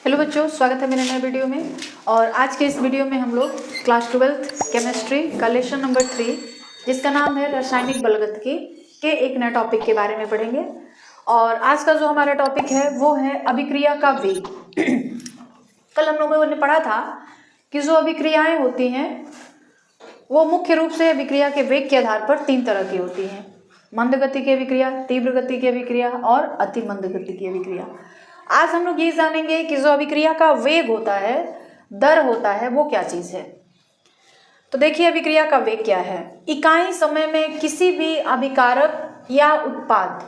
Hello बच्चों, स्वागत है मेरे नए वीडियो में। और आज के इस वीडियो में हम लोग क्लास 12th केमिस्ट्री का लेसन नंबर 3 जिसका नाम है रासायनिक बलगतिकी के एक नए टॉपिक के बारे में पढ़ेंगे। और आज का जो हमारा टॉपिक है वो है अभिक्रिया का वेग। कल हम लोगों ने पढ़ा था कि जो अभिक्रियाएं होती हैं वो मुख्य रूप से अभिक्रिया के वेग के आधार पर 3 तरह की होती हैं: मंद गति की अभिक्रिया, तीव्र गति की अभिक्रिया और अति मंद गति की अभिक्रिया। आज हम लोग ये जानेंगे कि जो अभिक्रिया का वेग होता है, दर होता है, वो क्या चीज़ है। तो देखिए अभिक्रिया का वेग क्या है। इकाई समय में किसी भी अभिकारक या उत्पाद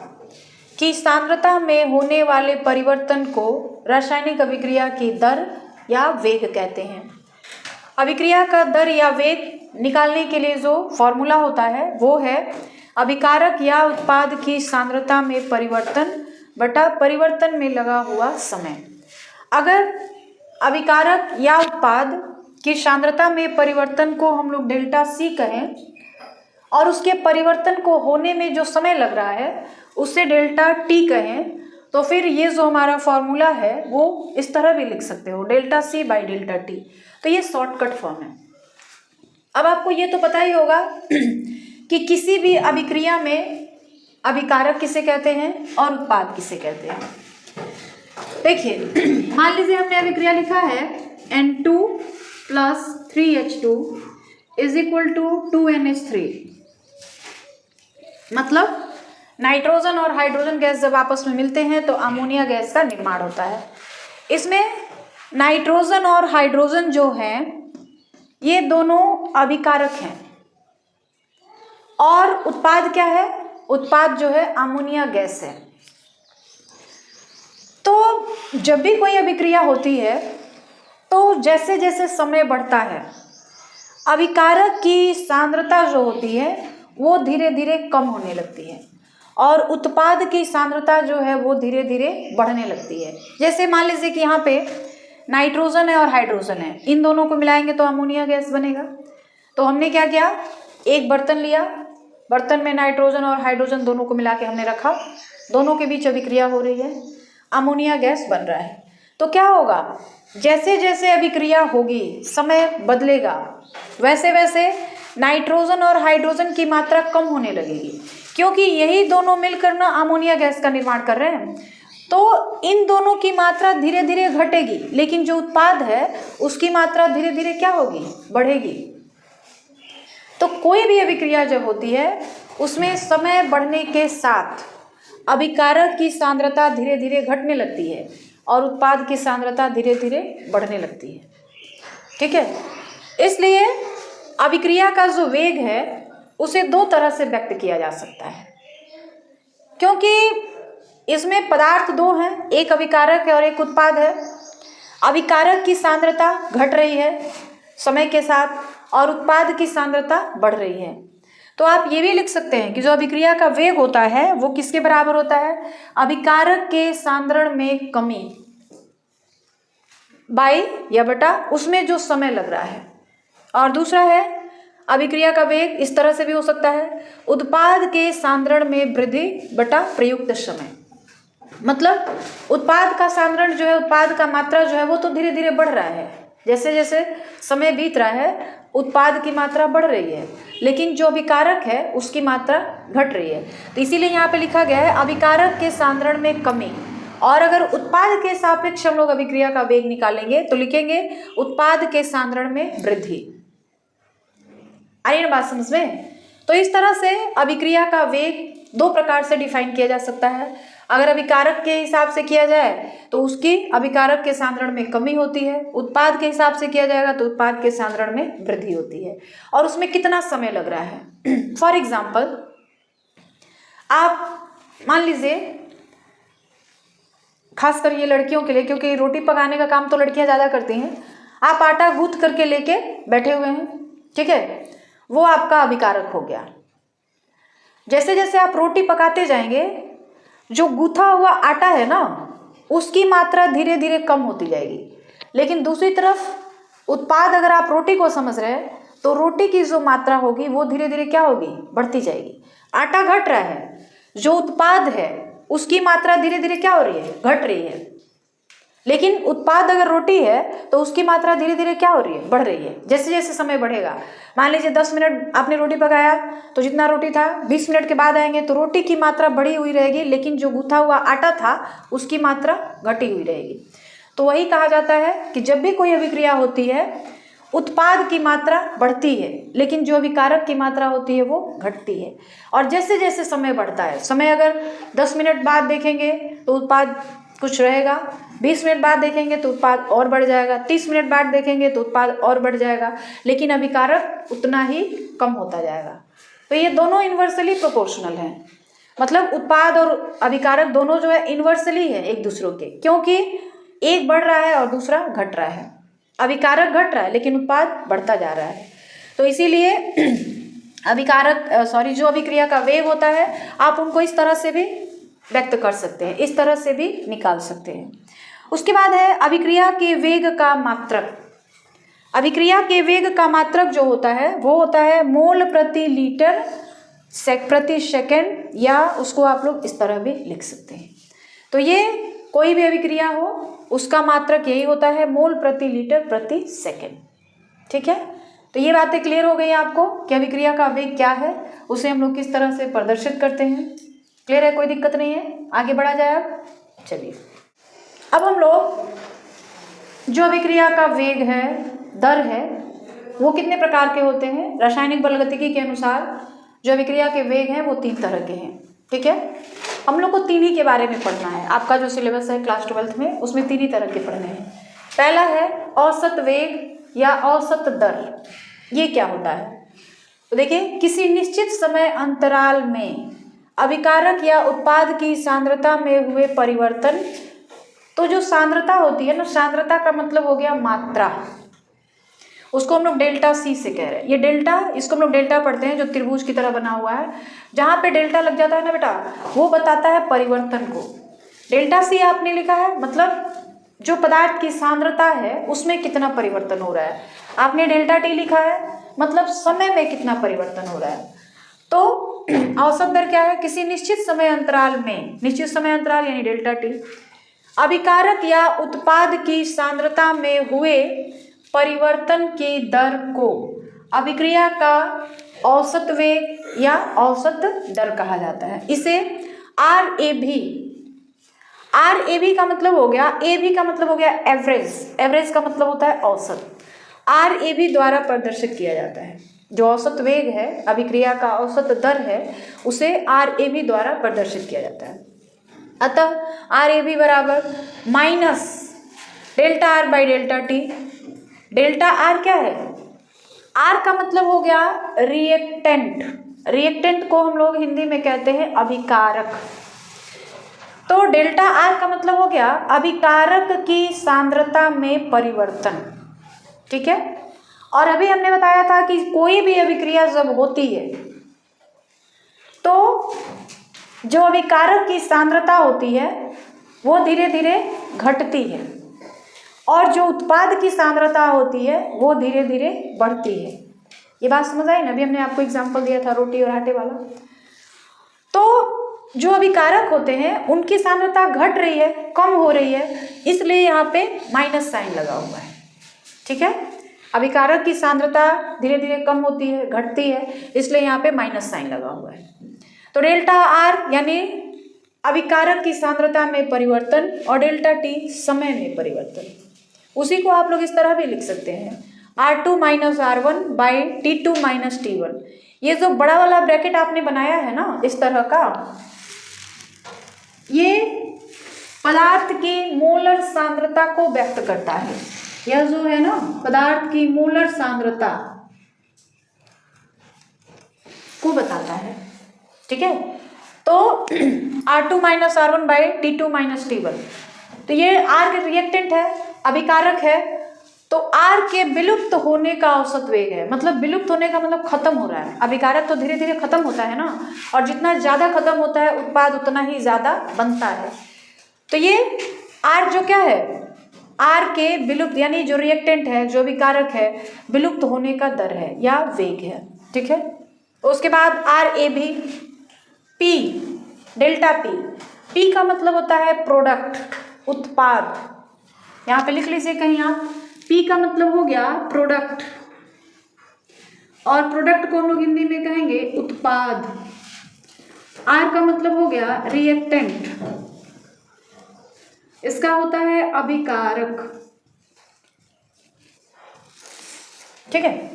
की सांद्रता में होने वाले परिवर्तन को रासायनिक अभिक्रिया की दर या वेग कहते हैं। अभिक्रिया का दर या वेग निकालने के लिए जो फॉर्मूला होता है वो है अभिकारक या उत्पाद की सांद्रता में परिवर्तन बटा परिवर्तन में लगा हुआ समय। अगर अभिकारक या उत्पाद की सांद्रता में परिवर्तन को हम लोग डेल्टा सी कहें और उसके परिवर्तन को होने में जो समय लग रहा है उसे डेल्टा टी कहें, तो फिर ये जो हमारा फॉर्मूला है वो इस तरह भी लिख सकते हो, delta C by delta T. तो ये शॉर्टकट फॉर्म है। अब आपको ये तो पता ही होगा कि किसी भी अभिक्रिया में अभिकारक किसे कहते हैं और उत्पाद किसे कहते हैं। देखिए मान लीजिए हमने अभिक्रिया लिखा है N2 plus 3H2 is equal to 2NH3। मतलब नाइट्रोजन और हाइड्रोजन गैस जब आपस में मिलते हैं तो अमोनिया गैस का निर्माण होता है। इसमें नाइट्रोजन और हाइड्रोजन जो हैं ये दोनों अभिकारक हैं और उत्पाद क्या है? उत्पाद जो है अमोनिया गैस है। तो जब भी कोई अभिक्रिया होती है तो जैसे जैसे समय बढ़ता है अभिकारक की सांद्रता जो होती है वो धीरे धीरे कम होने लगती है और उत्पाद की सांद्रता जो है वो धीरे धीरे बढ़ने लगती है। जैसे मान लीजिए कि यहाँ पे नाइट्रोजन है और हाइड्रोजन है, इन दोनों को मिलाएंगे तो अमोनिया गैस बनेगा। तो हमने क्या किया, एक बर्तन लिया, बर्तन में नाइट्रोजन और हाइड्रोजन दोनों को मिला के हमने रखा, दोनों के बीच अभिक्रिया हो रही है, अमोनिया गैस बन रहा है। तो क्या होगा, जैसे जैसे अभिक्रिया होगी समय बदलेगा, वैसे वैसे नाइट्रोजन और हाइड्रोजन की मात्रा कम होने लगेगी, क्योंकि यही दोनों मिलकर ना अमोनिया गैस का निर्माण कर रहे हैं। तो इन दोनों की मात्रा धीरे धीरे घटेगी, लेकिन जो उत्पाद है उसकी मात्रा धीरे धीरे क्या होगी, बढ़ेगी। तो कोई भी अभिक्रिया जब होती है उसमें समय बढ़ने के साथ अभिकारक की सांद्रता धीरे धीरे घटने लगती है और उत्पाद की सांद्रता धीरे धीरे बढ़ने लगती है। ठीक है, इसलिए अभिक्रिया का जो वेग है उसे 2 तरह से व्यक्त किया जा सकता है, क्योंकि इसमें पदार्थ 2 हैं, एक अभिकारक है और एक उत्पाद है। अभिकारक की सांद्रता घट रही है समय के साथ और उत्पाद की सांद्रता बढ़ रही है। तो आप ये भी लिख सकते हैं कि जो अभिक्रिया का वेग होता है वो किसके बराबर होता है, अभिकारक के सांद्रण में कमी बाई या बटा उसमें जो समय लग रहा है। और दूसरा है अभिक्रिया का वेग इस तरह से भी हो सकता है, उत्पाद के सांद्रण में वृद्धि बटा प्रयुक्त समय। मतलब उत्पाद का सांद्रण जो है, उत्पाद का मात्रा जो है वो तो धीरे धीरे बढ़ रहा है, जैसे जैसे समय बीत रहा है उत्पाद की मात्रा बढ़ रही है, लेकिन जो अभिकारक है उसकी मात्रा घट रही है। तो इसीलिए यहाँ पे लिखा गया है अभिकारक के सांद्रण में कमी। और अगर उत्पाद के सापेक्ष हम लोग अभिक्रिया का वेग निकालेंगे तो लिखेंगे उत्पाद के सांद्रण में वृद्धि। आई ना बात समझ में? तो इस तरह से अभिक्रिया का वेग 2 प्रकार से डिफाइन किया जा सकता है। अगर अभिकारक के हिसाब से किया जाए तो उसकी अभिकारक के सांद्रण में कमी होती है, उत्पाद के हिसाब से किया जाएगा तो उत्पाद के सांद्रण में वृद्धि होती है, और उसमें कितना समय लग रहा है। फॉर एग्जाम्पल आप मान लीजिए, खासकर ये लड़कियों के लिए, क्योंकि रोटी पकाने का काम तो लड़कियां ज़्यादा करती हैं, आप आटा गूंथ करके लेके बैठे हुए हैं, ठीक है, वो आपका अभिकारक हो गया। जैसे जैसे आप रोटी पकाते जाएंगे जो गूथा हुआ आटा है ना उसकी मात्रा धीरे धीरे कम होती जाएगी। लेकिन दूसरी तरफ उत्पाद, अगर आप रोटी को समझ रहे हैं तो रोटी की जो मात्रा होगी वो धीरे धीरे क्या होगी, बढ़ती जाएगी। आटा घट रहा है, जो उत्पाद है उसकी मात्रा धीरे धीरे क्या हो रही है, घट रही है। लेकिन उत्पाद अगर रोटी है तो उसकी मात्रा धीरे धीरे क्या हो रही है, बढ़ रही है जैसे जैसे समय बढ़ेगा। मान लीजिए 10 मिनट आपने रोटी पकाया तो जितना रोटी था 20 मिनट के बाद आएंगे तो रोटी की मात्रा बढ़ी हुई रहेगी, लेकिन जो गूथा हुआ आटा था उसकी मात्रा घटी हुई रहेगी। तो वही कहा जाता है कि जब भी कोई अभिक्रिया होती है उत्पाद की मात्रा बढ़ती है, लेकिन जो अभिकारक की मात्रा होती है वो घटती है। और जैसे जैसे समय बढ़ता है, समय अगर 10 मिनट बाद देखेंगे तो उत्पाद कुछ रहेगा, 20 मिनट बाद देखेंगे तो उत्पाद और बढ़ जाएगा, 30 मिनट बाद देखेंगे तो उत्पाद और बढ़ जाएगा, लेकिन अभिकारक उतना ही कम होता जाएगा। तो ये दोनों इन्वर्सली प्रोपोर्शनल हैं, मतलब उत्पाद और अभिकारक दोनों जो है इन्वर्सली है एक दूसरों के, क्योंकि एक बढ़ रहा है और दूसरा घट रहा है। अभिकारक घट रहा है लेकिन उत्पाद बढ़ता जा रहा है। तो इसीलिए जो अभिक्रिया का वेग होता है आप उनको इस तरह से भी व्यक्त कर सकते हैं, इस तरह से भी निकाल सकते हैं। उसके बाद है अभिक्रिया के वेग का मात्रक। अभिक्रिया के वेग का मात्रक जो होता है वो होता है मोल प्रति लीटर प्रति सेकंड, या उसको आप लोग इस तरह भी लिख सकते हैं। तो ये कोई भी अभिक्रिया हो उसका मात्रक यही होता है मोल प्रति लीटर प्रति सेकंड। ठीक है, तो ये बातें क्लियर हो गई आपको कि अभिक्रिया का वेग क्या है, उसे हम लोग किस तरह से प्रदर्शित करते हैं। क्लियर है, कोई दिक्कत नहीं है, आगे बढ़ा जाए अब। चलिए अब हम लोग जो अभिक्रिया का वेग है, दर है, वो कितने प्रकार के होते हैं। रासायनिक बलगतिकी के अनुसार जो अभिक्रिया के वेग हैं वो 3 तरह के हैं। ठीक है, हम लोग को 3 ही के बारे में पढ़ना है। आपका जो सिलेबस है क्लास 12th में उसमें 3 ही तरह के पढ़ने हैं। पहला है औसत वेग या औसत दर। ये क्या होता है, तो देखिए किसी निश्चित समय अंतराल में अभिकारक या उत्पाद की सांद्रता में हुए परिवर्तन। तो जो सांद्रता होती है ना, सांद्रता का मतलब हो गया मात्रा, उसको हम लोग डेल्टा सी से कह रहे हैं। ये डेल्टा, इसको हम लोग डेल्टा पढ़ते हैं जो त्रिभुज की तरह बना हुआ है। जहाँ पे डेल्टा लग जाता है ना बेटा, वो बताता है परिवर्तन को। डेल्टा सी आपने लिखा है मतलब जो पदार्थ की सांद्रता है उसमें कितना परिवर्तन हो रहा है। आपने डेल्टा टी लिखा है मतलब समय में कितना परिवर्तन हो रहा है। तो औसत दर क्या है, किसी निश्चित समय अंतराल में, निश्चित समय अंतराल यानी डेल्टा टी, अभिकारक या उत्पाद की सांद्रता में हुए परिवर्तन की दर को अभिक्रिया का औसत वेग या औसत दर कहा जाता है। इसे RAV का मतलब हो गया, AB का मतलब हो गया एवरेज, एवरेज का मतलब होता है औसत, RAV द्वारा प्रदर्शित किया जाता है। जो औसत वेग है, अभिक्रिया का औसत दर है, उसे RAV द्वारा प्रदर्शित किया जाता है। अतः RAV बराबर minus delta R by delta T. Delta R क्या है, R का मतलब हो गया रिएक्टेंट, रिएक्टेंट को हम लोग हिंदी में कहते हैं अभिकारक। तो डेल्टा R का मतलब हो गया अभिकारक की सांद्रता में परिवर्तन। ठीक है, और अभी हमने बताया था कि कोई भी अभिक्रिया जब होती है तो जो अभिकारक की सांद्रता होती है वो धीरे धीरे घटती है, और जो उत्पाद की सांद्रता होती है वो धीरे धीरे बढ़ती है। ये बात समझ आई ना, अभी हमने आपको एग्जांपल दिया था रोटी और आटे वाला। तो जो अभिकारक होते हैं उनकी सांद्रता घट रही है, कम हो रही है, इसलिए यहाँ पे माइनस साइन लगा हुआ है। ठीक है, अभिकारक की सांद्रता धीरे धीरे कम होती है, घटती है, इसलिए यहाँ पे माइनस साइन लगा हुआ है। तो डेल्टा R यानी अभिकारक की सांद्रता में परिवर्तन और डेल्टा T समय में परिवर्तन। उसी को आप लोग इस तरह भी लिख सकते हैं R2 minus R1 by T2 minus T1। ये जो बड़ा वाला ब्रैकेट आपने बनाया है ना इस तरह का, ये पदार्थ की मोलर सांद्रता को व्यक्त करता है। यह जो है ना पदार्थ की मोलर सांद्रता को बताता है। ठीक है, तो R2 minus R1 by T2 minus T1। तो ये R के रिएक्टेंट है, अभिकारक है, तो R के विलुप्त होने का औसत वेग है। मतलब विलुप्त होने का मतलब खत्म हो रहा है। अभिकारक तो धीरे धीरे खत्म होता है ना, और जितना ज्यादा खत्म होता है उत्पाद उतना ही ज्यादा बनता है। तो ये R जो क्या है, R के विलुप्त यानी जो रिएक्टेंट है, जो अभिकारक है, विलुप्त होने का दर है या वेग है। ठीक है, उसके बाद RAV, P delta P, P का मतलब होता है प्रोडक्ट, उत्पाद, यहाँ पे लिख लीजिए कहीं आप, P का मतलब हो गया प्रोडक्ट, और प्रोडक्ट को हम लोग हिंदी में कहेंगे उत्पाद। R का मतलब हो गया रिएक्टेंट, इसका होता है अभिकारक। ठीक है,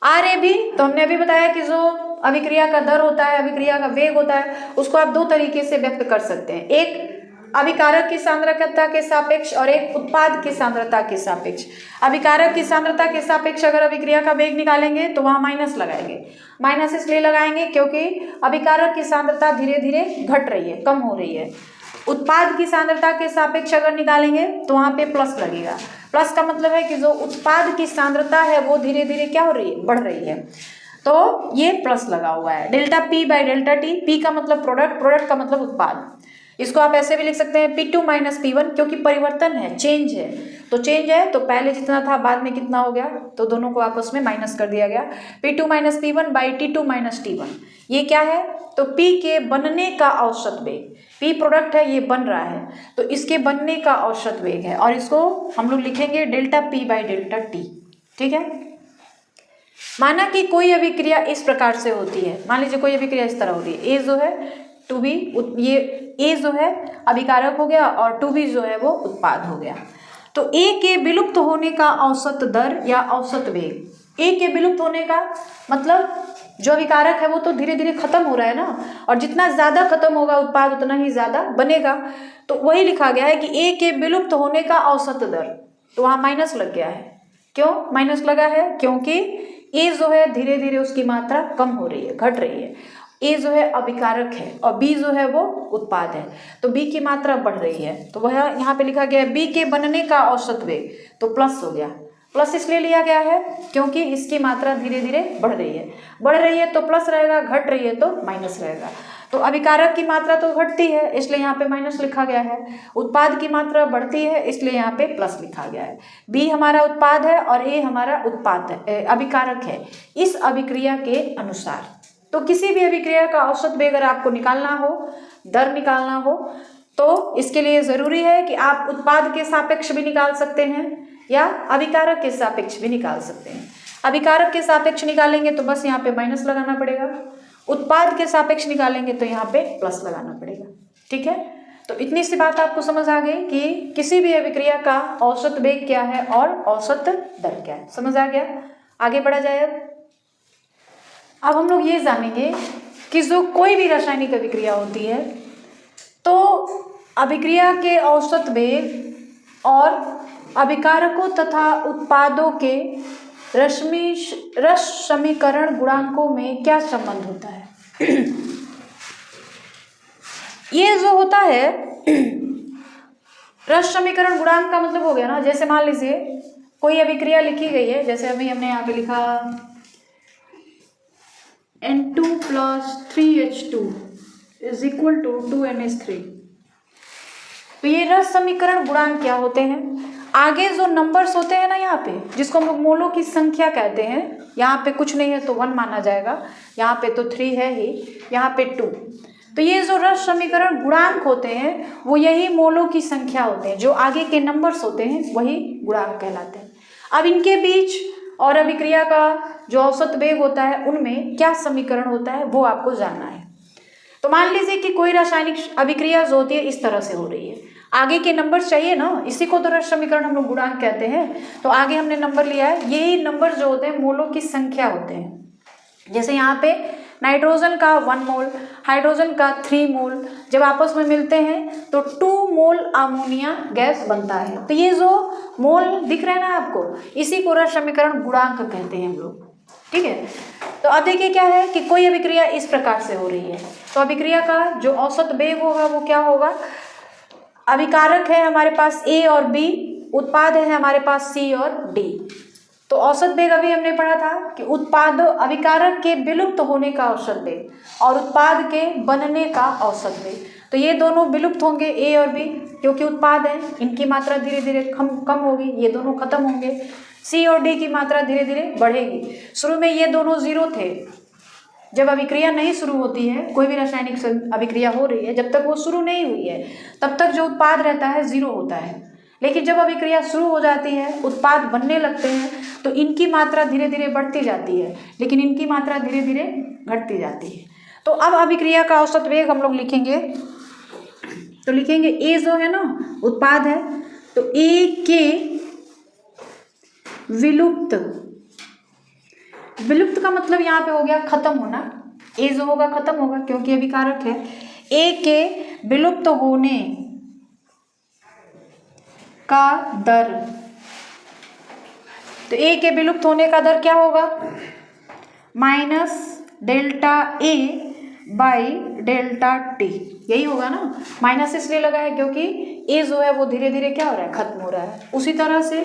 RAB तो हमने अभी बताया कि जो अभिक्रिया का दर होता है, अभिक्रिया का वेग होता है, उसको आप दो तरीके से व्यक्त कर सकते हैं, एक अभिकारक की सांद्रता के सापेक्ष और एक उत्पाद की सांद्रता के सापेक्ष। अभिकारक की सांद्रता के सापेक्ष अगर अभिक्रिया का वेग निकालेंगे तो वहां माइनस लगाएंगे। माइनस इसलिए लगाएंगे क्योंकि अभिकारक की सांद्रता धीरे धीरे घट रही है, कम हो रही है। उत्पाद की सांद्रता के सापेक्ष अगर निकालेंगे तो वहां पे प्लस लगेगा। प्लस का मतलब है कि जो उत्पाद की सांद्रता है वो धीरे धीरे क्या हो रही है, बढ़ रही है, तो ये प्लस लगा हुआ है। Delta P by delta T, P का मतलब प्रोडक्ट, प्रोडक्ट का मतलब उत्पाद। इसको आप ऐसे भी लिख सकते हैं P2 माइनस P1, क्योंकि परिवर्तन है, चेंज है, तो चेंज है तो पहले जितना था बाद में कितना हो गया, तो दोनों को आपस में माइनस कर दिया गया। P2 minus P1 by T2 minus T1, ये क्या है, तो P के बनने का औसत वेग, P प्रोडक्ट है, ये बन रहा है, तो इसके बनने का औसत वेग है, और इसको हम लोग लिखेंगे delta P by delta T। ठीक है, माना कि कोई अभिक्रिया इस प्रकार से होती है, मान लीजिए कोई अभिक्रिया इस तरह होती है, A जो है टू बी, ये A जो है अभिकारक हो गया और टू बी जो है वो उत्पाद हो गया। तो A के विलुप्त होने का औसत दर या औसत वेग, A के विलुप्त होने का मतलब जो अभिकारक है वो तो धीरे धीरे खत्म हो रहा है ना, और जितना ज़्यादा खत्म होगा उत्पाद उतना ही ज़्यादा बनेगा, तो वही लिखा गया है कि A के विलुप्त होने का औसत दर, तो वहाँ माइनस लग गया है। क्यों माइनस लगा है, क्योंकि A जो है धीरे धीरे उसकी मात्रा कम हो रही है, घट रही है। A जो है अभिकारक है और B जो है वो उत्पाद है, तो B की मात्रा बढ़ रही है, तो वह यहाँ पे लिखा गया है B के बनने का औसत वेग, तो प्लस हो गया। प्लस इसलिए लिया गया है क्योंकि इसकी मात्रा धीरे धीरे बढ़ रही है, बढ़ रही है तो प्लस रहेगा, घट रही है तो माइनस रहेगा। तो अभिकारक की मात्रा तो घटती है इसलिए यहाँ पे माइनस लिखा गया है, उत्पाद की मात्रा बढ़ती है इसलिए यहाँ पे प्लस लिखा गया है। B हमारा उत्पाद है और A हमारा उत्पाद है, अभिकारक है इस अभिक्रिया के अनुसार। तो किसी भी अभिक्रिया का औसत वेग अगर आपको निकालना हो, दर निकालना हो, तो इसके लिए ज़रूरी है कि आप उत्पाद के सापेक्ष भी निकाल सकते हैं या अभिकारक के सापेक्ष भी निकाल सकते हैं। अभिकारक के सापेक्ष निकालेंगे तो बस यहाँ पे माइनस लगाना पड़ेगा, उत्पाद के सापेक्ष निकालेंगे तो यहाँ पे प्लस लगाना पड़ेगा। ठीक है, तो इतनी सी बात आपको समझ आ गई कि किसी भी अभिक्रिया का औसत वेग क्या है और औसत दर क्या है, समझ आ गया। आगे बढ़ा जाए। अब हम लोग ये जानेंगे कि जो कोई भी रासायनिक अभिक्रिया होती है तो अभिक्रिया के औसत वेग और अभिकारकों तथा उत्पादों के रस समीकरण गुणांकों में क्या संबंध होता है। ये जो होता है रस समीकरण गुणांक का मतलब हो गया ना, जैसे मान लीजिए कोई अभिक्रिया लिखी गई है, जैसे अभी हमने यहाँ पे लिखा N2 plus 3H2 is equal to 2NH3। तो ये रस समीकरण गुणांक क्या होते हैं, आगे जो नंबर्स होते हैं ना यहाँ पे, जिसको हम लोग मोलों की संख्या कहते हैं, यहाँ पे कुछ नहीं है तो 1 माना जाएगा, यहाँ पे तो 3 है ही, यहाँ पे 2। तो ये जो रस समीकरण गुणांक होते हैं वो यही मोलों की संख्या होते हैं, जो आगे के नंबर्स होते हैं वही गुणांक कहलाते हैं। अब इनके बीच और अभिक्रिया का जो औसत वेग होता है उनमें क्या समीकरण होता है वो आपको जानना है। तो मान लीजिए कि कोई रासायनिक अभिक्रिया जो होती है इस तरह से हो रही है, आगे के नंबर चाहिए ना, इसी को तो रस समीकरण हम लोग गुणांक कहते हैं। तो आगे हमने नंबर लिया है, यही नंबर जो होते हैं मोलों की संख्या होते हैं। जैसे यहाँ पे नाइट्रोजन का 1 मोल, हाइड्रोजन का 3 मोल जब आपस में मिलते हैं तो 2 मोल अमोनिया गैस बनता है। तो ये जो मोल दिख रहे हैं ना आपको, इसी को रस समीकरण गुणांक कहते हैं हम लोग। ठीक है, तो अब देखिए क्या है कि कोई अभिक्रिया इस प्रकार से हो रही है, तो अभिक्रिया का जो औसत वेग होगा वो क्या होगा, अभिकारक है हमारे पास A और B, उत्पाद है हमारे पास C और D। तो औसत वेग अभी हमने पढ़ा था कि उत्पाद अभिकारक के विलुप्त होने का औसत वेग और उत्पाद के बनने का औसत वेग, तो ये दोनों विलुप्त होंगे A और B, क्योंकि उत्पाद है, इनकी मात्रा धीरे धीरे कम होगी, ये दोनों खत्म होंगे। C और D की मात्रा धीरे धीरे बढ़ेगी। शुरू में ये दोनों 0 थे, जब अभिक्रिया नहीं शुरू होती है, कोई भी रासायनिक अभिक्रिया हो रही है, जब तक वो शुरू नहीं हुई है तब तक जो उत्पाद रहता है 0 होता है, लेकिन जब अभिक्रिया शुरू हो जाती है, उत्पाद बनने लगते हैं, तो इनकी मात्रा धीरे धीरे बढ़ती जाती है, लेकिन इनकी मात्रा धीरे धीरे घटती जाती है। तो अब अभिक्रिया का औसत वेग हम लोग लिखेंगे, तो लिखेंगे ए जो है ना उत्पाद है, तो ए के विलुप्त, विलुप्त का मतलब यहाँ पे हो गया खत्म होना, ए जो होगा खत्म होगा क्योंकि अभिकारक है। ए के विलुप्त होने का दर, तो ए के विलुप्त होने का दर क्या होगा, minus delta A by delta T, यही होगा ना। माइनस इसलिए लगा है क्योंकि ए जो है वो धीरे धीरे क्या हो रहा है, खत्म हो रहा है। उसी तरह से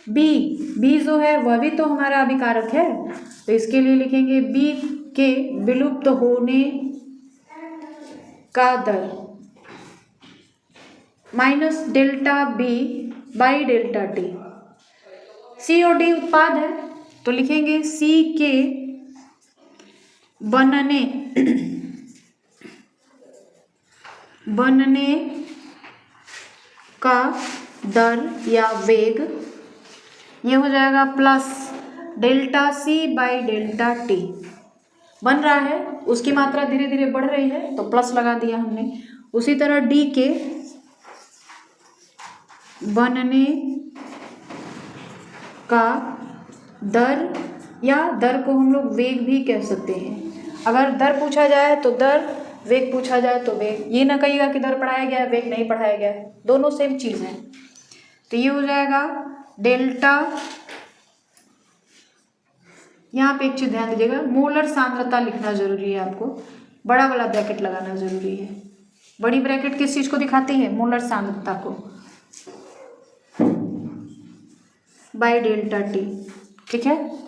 बी जो है वह भी तो हमारा अभिकारक है, तो इसके लिए लिखेंगे बी के विलुप्त होने का दर minus delta B by delta T. C और डी उत्पाद है, तो लिखेंगे सी के बनने का दर या वेग, ये हो जाएगा plus delta C by delta T. बन रहा है, उसकी मात्रा धीरे धीरे बढ़ रही है, तो प्लस लगा दिया हमने। उसी तरह डी के बनने का दर, या दर को हम लोग वेग भी कह सकते हैं। अगर दर पूछा जाए तो दर, वेग पूछा जाए तो वेग। ये ना कहिएगा कि दर पढ़ाया गया है वेग नहीं पढ़ाया गया है, दोनों सेम चीज़ है। तो ये हो जाएगा डेल्टा, यहाँ पे एक चीज़ ध्यान दीजिएगा, मोलर सांद्रता लिखना जरूरी है आपको, बड़ा वाला ब्रैकेट लगाना जरूरी है। बड़ी ब्रैकेट किस चीज़ को दिखाती है, मोलर सांद्रता को, बाई डेल्टा टी, ठीक है।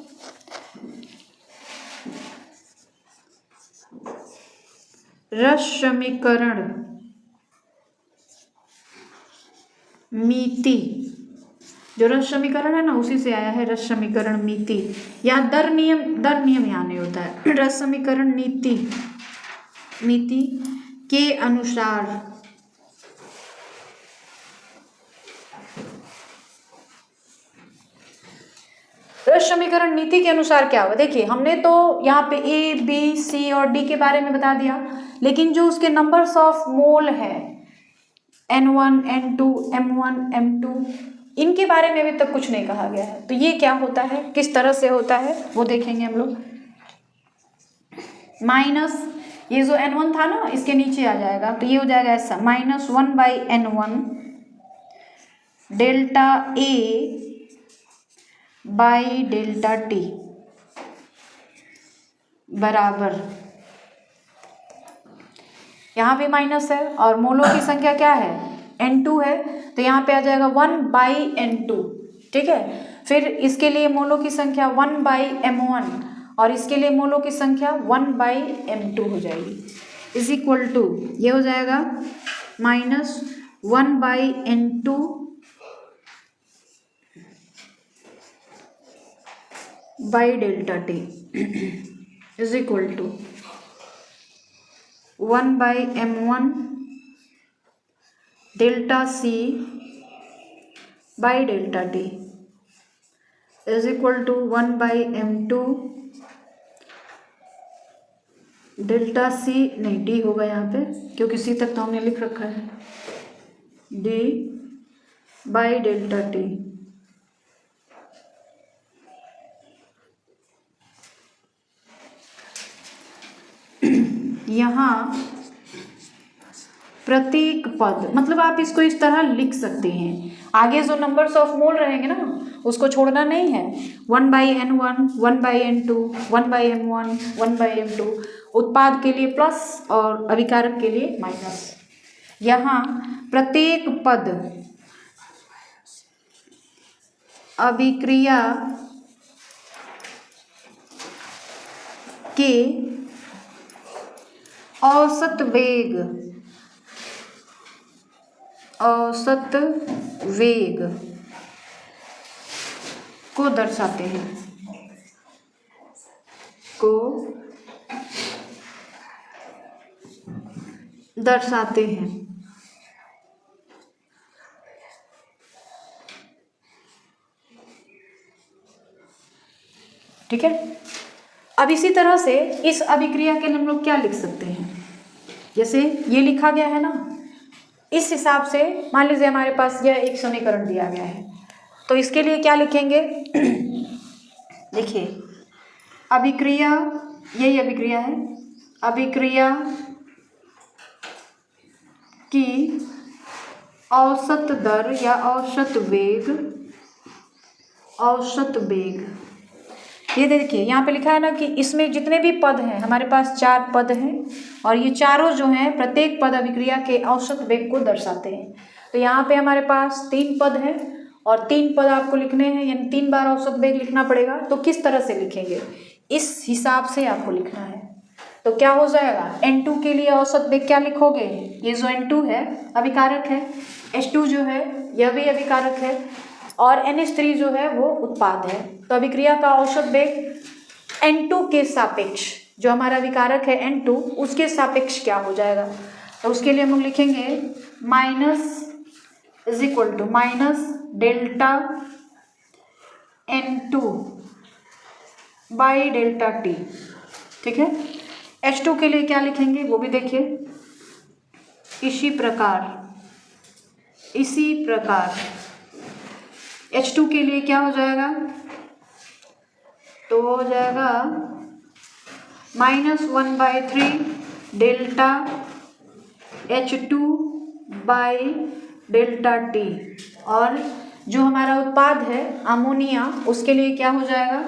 रस समीकरण मिति, जो रस समीकरण है ना उसी से आया है रस समीकरण मिति, या दर नियम यहाँ नहीं होता है। रस समीकरण मिति के अनुसार रस समीकरण नीति के अनुसार क्या होगा, देखिए हमने तो यहाँ पे ए बी सी और डी के बारे में बता दिया, लेकिन जो उसके नंबर्स ऑफ मोल है N1 N2 M1 M2, इनके बारे में अभी तक कुछ नहीं कहा गया है। तो ये क्या होता है, किस तरह से होता है वो देखेंगे हम लोग। माइनस ये जो N1 था ना इसके नीचे आ जाएगा, तो ये हो जाएगा ऐसा, -1/N1 delta A by delta T बराबर, यहाँ पे माइनस है और मोलों की संख्या क्या है, N2 है, तो यहाँ पे आ जाएगा 1/N2, ठीक है। फिर इसके लिए मोलों की संख्या 1/M1 और इसके लिए मोलों की संख्या 1/M2 हो जाएगी, इज इक्वल टू ये हो जाएगा -1/N2 by delta T is equal to 1/M1 delta C by delta T is equal to 1/M2 delta C, नहीं डी होगा यहाँ पे क्योंकि सी तक तो हमने लिख रखा है, डी बाई डेल्टा टी। यहाँ प्रत्येक पद, मतलब आप इसको इस तरह लिख सकते हैं, आगे जो नंबर्स ऑफ मोल रहेंगे ना उसको छोड़ना नहीं है, 1/N1 1/N2 1/M1 1/M2, उत्पाद के लिए प्लस और अभिकारक के लिए माइनस। यहाँ प्रत्येक पद अभिक्रिया के औसत वेग को दर्शाते हैं, ठीक है। अब इसी तरह से इस अभिक्रिया के लिए हम लोग क्या लिख सकते हैं, जैसे ये लिखा गया है ना, इस हिसाब से मान लीजिए हमारे पास यह एक समीकरण दिया गया है, तो इसके लिए क्या लिखेंगे देखिए, अभिक्रिया, यही अभिक्रिया है, अभिक्रिया की औसत दर या औसत वेग, औसत वेग, ये देखिए यहाँ पे लिखा है ना कि इसमें जितने भी पद हैं, हमारे पास 4 पद हैं और ये चारों जो हैं प्रत्येक पद अभिक्रिया के औसत वेग को दर्शाते हैं। तो यहाँ पे हमारे पास 3 पद हैं और 3 पद आपको लिखने हैं, यानी 3 बार औसत वेग लिखना पड़ेगा। तो किस तरह से लिखेंगे, इस हिसाब से आपको लिखना है। तो क्या हो जाएगा, N2 के लिए औसत वेग क्या लिखोगे, ये जो N2 है अभिकारक है, H2 जो है यह भी अभिकारक है और NH3 जो है वो उत्पाद है। तो अभिक्रिया का औसत वेग N2 के सापेक्ष, जो हमारा अभिकारक है N2, उसके सापेक्ष क्या हो जाएगा, तो उसके लिए हम लोग लिखेंगे minus is equal to minus delta N2 by delta T। ठीक है। H2 के लिए क्या लिखेंगे वो भी देखिए, इसी प्रकार H2 के लिए क्या हो जाएगा, तो हो जाएगा -1/3 delta H2 by delta T। और जो हमारा उत्पाद है अमोनिया, उसके लिए क्या हो जाएगा,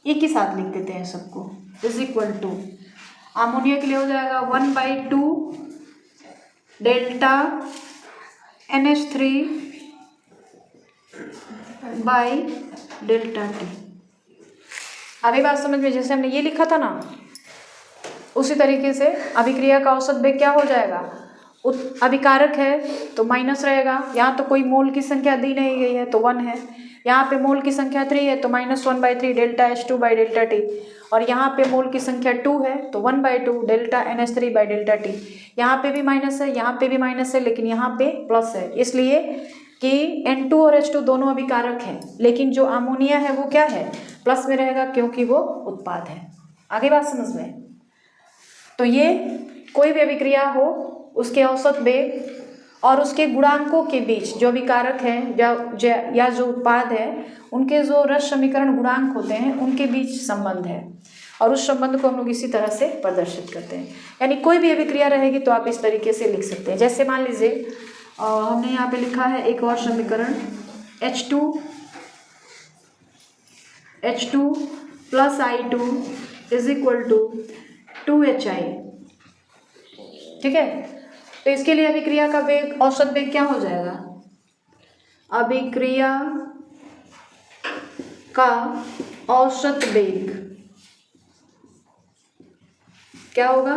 एक ही साथ लिख देते हैं सबको, इज इक्वल टू अमोनिया के लिए हो जाएगा 1/2 delta NH3 by delta T। अभी बात समझ में, जैसे हमने ये लिखा था ना, उसी तरीके से अभिक्रिया का औसत वेग क्या हो जाएगा, अभिकारक है तो माइनस रहेगा, यहाँ तो कोई मोल की संख्या दी नहीं गई है तो 1 है, यहाँ पे मोल की संख्या 3 है तो -1/3 delta H2 by delta T, और यहाँ पे मोल की संख्या 2 है तो 1/2 delta NH3 by delta T। यहाँ पे भी माइनस है, यहाँ पे भी माइनस है, लेकिन यहाँ पे प्लस है, इसलिए कि N2 और H2 दोनों अभिकारक हैं, लेकिन जो अमोनिया है वो क्या है, प्लस में रहेगा क्योंकि वो उत्पाद है। आगे बात समझ में। तो ये कोई भी अभिक्रिया हो, उसके औसत वेग और उसके गुणांकों के बीच जो अभिकारक है या जो उत्पाद है, उनके जो रस समीकरण गुणांक होते हैं उनके बीच संबंध है, और उस संबंध को हम लोग इसी तरह से प्रदर्शित करते हैं। यानी कोई भी अभिक्रिया रहेगी तो आप इस तरीके से लिख सकते हैं। जैसे मान लीजिए हमने यहाँ पे लिखा है एक और समीकरण, H2 plus I2 is equal to 2HI। ठीक है। तो इसके लिए अभिक्रिया का वेग, औसत वेग क्या हो जाएगा, अभिक्रिया का औसत वेग क्या होगा,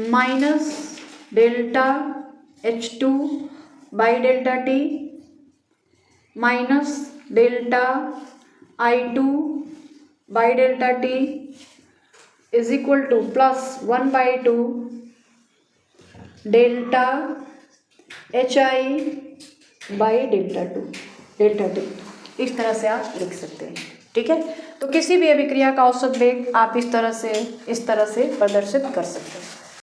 minus delta H2 by delta T minus delta I2 by delta T is equal two plus 1/2 delta HI by delta T। इस तरह से आप लिख सकते हैं। ठीक है। तो किसी भी अभिक्रिया का औसत वेग आप इस तरह से प्रदर्शित कर सकते हैं।